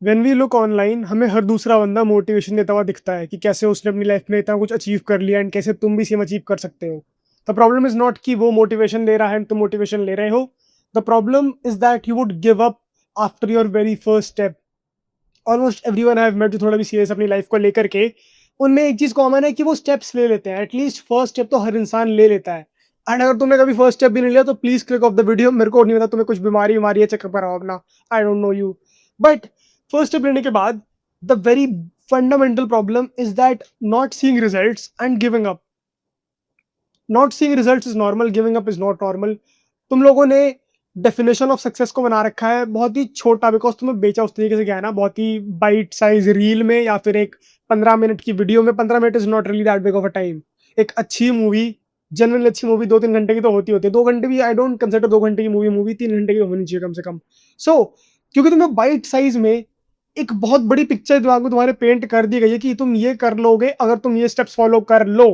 When we look online हमें हर दूसरा बंदा मोटिवेशन देता हुआ दिखता है कि कैसे उसने अपनी लाइफ में इतना कुछ अचीव कर लिया एंड कैसे तुम भी सेम अचीव कर सकते हो। द प्रॉब्लम इज नॉट कि वो मोटिवेशन दे रहा है एंड तुम मोटिवेशन ले रहे हो। The problem is that you would give up after your very first step. Almost everyone I have met जो थोड़ा भी सीरियस अपनी लाइफ को लेकर के, उनमें एक चीज कॉमन है कि वो स्टेप्स ले लेते हैं। एटलीस्ट फर्स्ट स्टेप तो हर इंसान ले लेता है। एंड अगर तुमने कभी फर्स्ट स्टेप भी नहीं लिया तो please click of the video. मेरे को नहीं पता तुम्हें कुछ बीमारी बीमारी है, चेकअप कराओ अपना। आई don't no you. But first step लेने के बाद the very fundamental problem is that not seeing results and giving up. Not seeing results is normal, giving up is not normal. तुम लोगों ने डेफिनेशन ऑफ सक्सेस को बना रखा है बहुत ही छोटा, बिकॉज तुम्हें बेचा उस तरीके से गया है ना, बहुत ही बाइट साइज रील में या फिर एक 15 मिनट की वीडियो में। 15 minute is not really that big of a time. एक अच्छी मूवी, जनरली अच्छी मूवी 2-3 घंटे की तो होती है। 2 घंटे भी आई डोंट कंसिडर 2 घंटे की मूवी मूवी 3 घंटे की होनी चाहिए कम से कम। सो क्योंकि तुम्हें बाइट साइज में एक बहुत बड़ी पिक्चर दिमाग में तुम्हारे पेंट कर दी गई है कि तुम ये कर लोगे अगर तुम ये स्टेप्स फॉलो कर लो।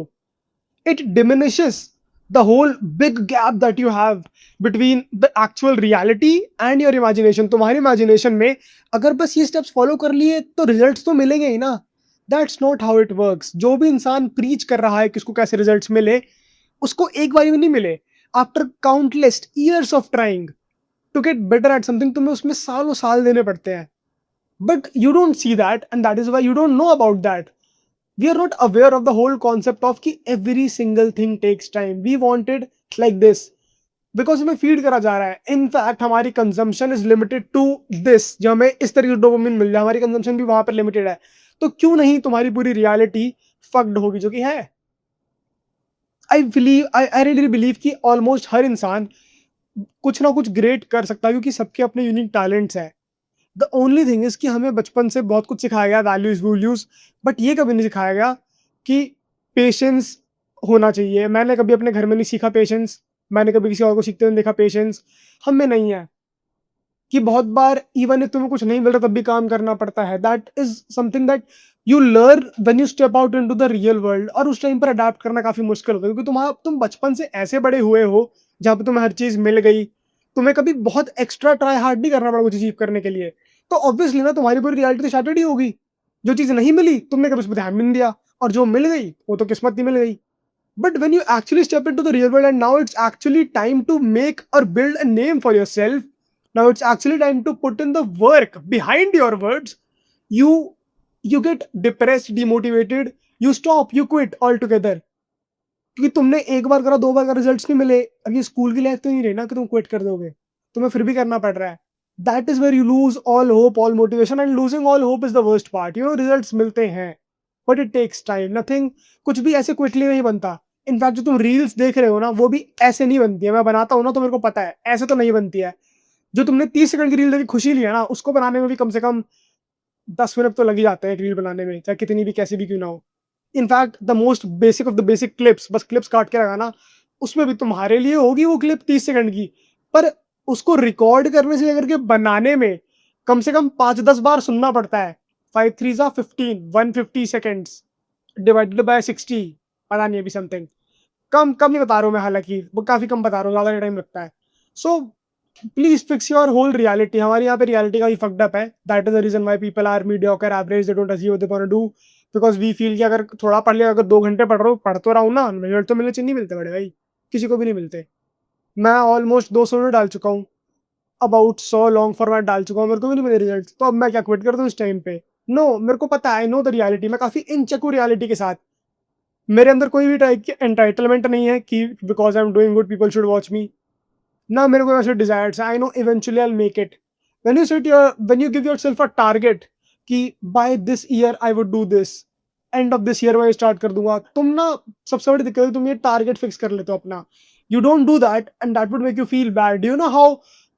it diminishes the whole big gap that you have between the actual reality and your imagination। तुम्हारी imagination में अगर बस ये steps follow कर लिए तो results तो मिलेंगे ही ना। That's not how it works। जो भी इंसान preach कर रहा है कि उसको कैसे results मिले, उसको एक बार भी नहीं मिले। After countless years of trying to get better at something, तुम्हें उसमें सालों साल देने पड़ते हैं। But you don't see that and that is why you don't know about that। We are not aware of the whole concept of कि every single thing takes time। We want it like this because हमें feed करा जा रहा है। In fact हमारी consumption is limited to this. जो हमें इस तरीके से डोपामिन मिल जाए, हमारी कंजम्पशन भी वहां पर लिमिटेड है। तो क्यों नहीं तुम्हारी पूरी रियलिटी फक्ड होगी, जो कि है। आई रियली बिलीव कि ऑलमोस्ट हर इंसान कुछ ना कुछ ग्रेट कर सकता है क्योंकि सबके अपने यूनिक टैलेंट्स हैं। द ओनली थिंग इज कि हमें बचपन से बहुत कुछ सिखाया गया, वैल्यूज वैल्यूज, बट ये कभी नहीं सिखाया गया कि पेशेंस होना चाहिए। मैंने कभी अपने घर में नहीं सीखा पेशेंस। मैंने कभी किसी और को सीखते हुए नहीं देखा पेशेंस। हम में नहीं है कि बहुत बार इवन if तुम्हें कुछ नहीं मिल रहा तब भी काम करना पड़ता है। That is something that you learn when you step out into the real world. और उस टाइम पर अडाप्ट करना काफी मुश्किल होता है क्योंकि तुम बचपन से ऐसे बड़े हुए हो जहाँ पे तुम्हें हर चीज मिल गई। तुम्हें कभी बहुत एक्स्ट्रा ट्राई हार्ड नहीं करना पड़ा कुछ अचीव करने के लिए। तो ऑब्वियसली ना तुम्हारी पूरी रियलिटी तो शैटर्ड ही होगी। जो चीज नहीं मिली तुमने कभी उस पर ध्यान भी नहीं दिया, और जो मिल गई वो तो किस्मत नहीं मिल गई। But when you actually step into the real world and now it's actually time to make or build a name for yourself, now it's actually time to put in the work behind your words, you you get depressed, demotivated, you stop, you quit altogether। क्योंकि तुमने एक बार करा, 2 बार का results नहीं मिले। अब ये school की लाइफ तो नहीं रही ना कि तुम क्विट कर दोगे, तुम्हें फिर भी करना पड़ रहा है। That is where you lose all hope, all motivation, and losing all hope is the worst part. You know results मिलते हैं but it takes time. Nothing, कुछ भी ऐसे क्विकली नहीं बनता। इनफैक्ट जो तुम रील्स देख रहे हो ना, वो भी ऐसे नहीं बनती है। मैं बनाता हूँ ना तो मेरे को पता है ऐसे तो नहीं बनती है। जो तुमने 30 सेकंड की रील देखी खुशी ली है ना, उसको बनाने में भी कम से कम 10 मिनट तो लग ही जाते हैं एक रील बनाने में, चाहे कितनी भी कैसी भी क्यों ना हो। In fact the most basic of the basic clips, बस क्लिप्स काट के लगाना, उसमें भी तुम्हारे लिए होगी वो क्लिप 30 सेकंड की। पर उसको रिकॉर्ड करने से लेकर के बनाने में कम से कम 5-10 बार सुनना पड़ता है। 5 3 15 150 सेकेंड्स डिवाइडेड बाय 60, पता नहीं अभी समथिंग। कम कम नहीं बता रहा हूँ मैं, हालांकि वो काफी कम बता रहा हूँ, ज्यादा टाइम लगता है। So please fix your whole reality. हमारे यहाँ पे रियलिटी काफी फक्ड अप है। That is the reason why people are mediocre, average, they don't achieve what they want to do. Because we feel कि अगर थोड़ा पढ़ लिया, अगर 2 घंटे पढ़ रहा हूँ, पढ़ तो रहा हूँ ना, रिजल्ट तो मिलने चाहिए। नहीं मिलते बड़े भाई, किसी को भी नहीं मिलते। मैं ऑलमोस्ट 200 डाल चुका हूँ, अबाउट 100 लॉन्ग फॉर्मेट डाल चुका हूँ, मेरे को भी नहीं मिले रिजल्ट। तो अब मैं क्या क्विट कर दूँ इस टाइम पे? नो, मेरे को पता है, आई नो द रियलिटी। मैं काफी इनचकू रियलिटी के साथ। मेरे अंदर कोई भी टाइप की एंटाइटलमेंट नहीं है कि because I am doing good people should watch me. ना मेरे को ऐसे डिजायर्स है। I know eventually I will make it. When you give yourself a target कि by this year I would do this, end of this year मैं start कर दूंगा, तुम ना सबसे बड़ी दिक्कत है तुम ये टारगेट फिक्स कर लेते हो अपना। You don't do that and that would make you feel bad. You know how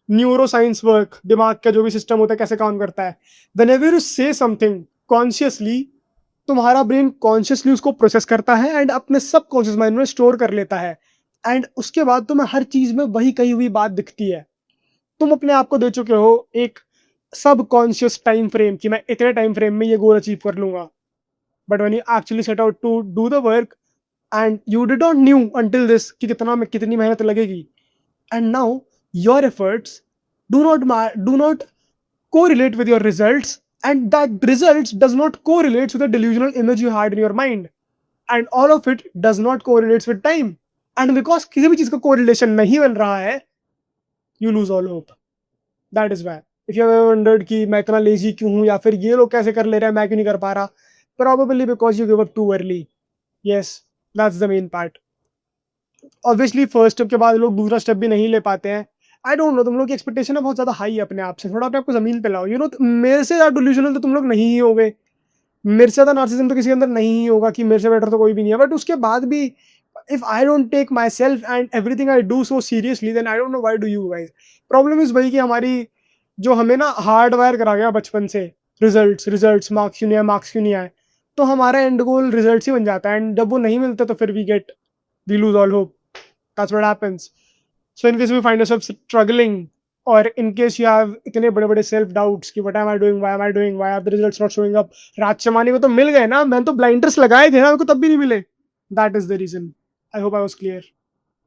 neuro science work, दिमाग का जो भी सिस्टम होता है कैसे काम करता है। व्हेनेवर यू से समथिंग कॉन्शियसली, तुम्हारा ब्रेन कॉन्शियसली उसको प्रोसेस करता है एंड अपने सब कॉन्शियस माइंड में स्टोर कर लेता है। एंड उसके बाद तुम्हें हर चीज में वही कही हुई बात दिखती है। तुम अपने आप को दे चुके हो एक सब कॉन्शियस टाइम फ्रेम कि मैं इतने टाइम फ्रेम में ये गोल अचीव कर लूंगा। But when you actually set out to do the work and you did not knew until this कि कितनी मेहनत लगेगी, and now your efforts do not correlate with your results and that results does not correlate with the delusional image you had in your mind, and all of it does not correlates with time. And because किसी भी चीज का correlation नहीं बन रहा है, you lose all hope. That is why if you have ever wondered कि मैं इतना lazy क्यों हूँ, या फिर ये लोग कैसे कर ले रहे हैं मैं क्यों नहीं कर पा रहा, probably because you give up too early. Yes, that's the main part. Obviously first step के बाद लोग दूसरा स्टेप भी नहीं ले पाते हैं. आई डोंट नो, तुम लोग की एक्सपेक्टेशन है बहुत ज़्यादा हाई है अपने आप से. थोड़ा अपने आप को ज़मीन पे लाओ. यू नो, मेरे से ज़्यादा डिल्यूजनल तो तुम लोग नहीं ही होगे. मेरे से ज़्यादा नार्सिसिज्म तो किसी के अंदर नहीं ही होगा कि मेरे से बेटर तो कोई भी नहीं है. बट उसके बाद भी if I don't take my self and everything I do so seriously, then I don't know why do you guys. Problem is वही कि हमारी जो हमें ना हार्ड वायर करा गया बचपन से, रिजल्ट्स रिजल्ट्स, मार्क्स क्यों नहीं आए, मार्क्स क्यों नहीं आए, तो हमारा एंड गोल रिजल्ट्स ही बन जाता है. एंड जब वो नहीं मिलते तो फिर we lose all hope. That's what happens. So in case you find yourself struggling, or in case you have इतने बड़े बड़े self doubts कि what am I doing, why am I doing, why are the results not showing up, राज शमानी को तो मिल गए ना, मैंने तो blinders लगाए थे ना, मेरे को तब भी नहीं मिले. That is the reason. I hope I was clear.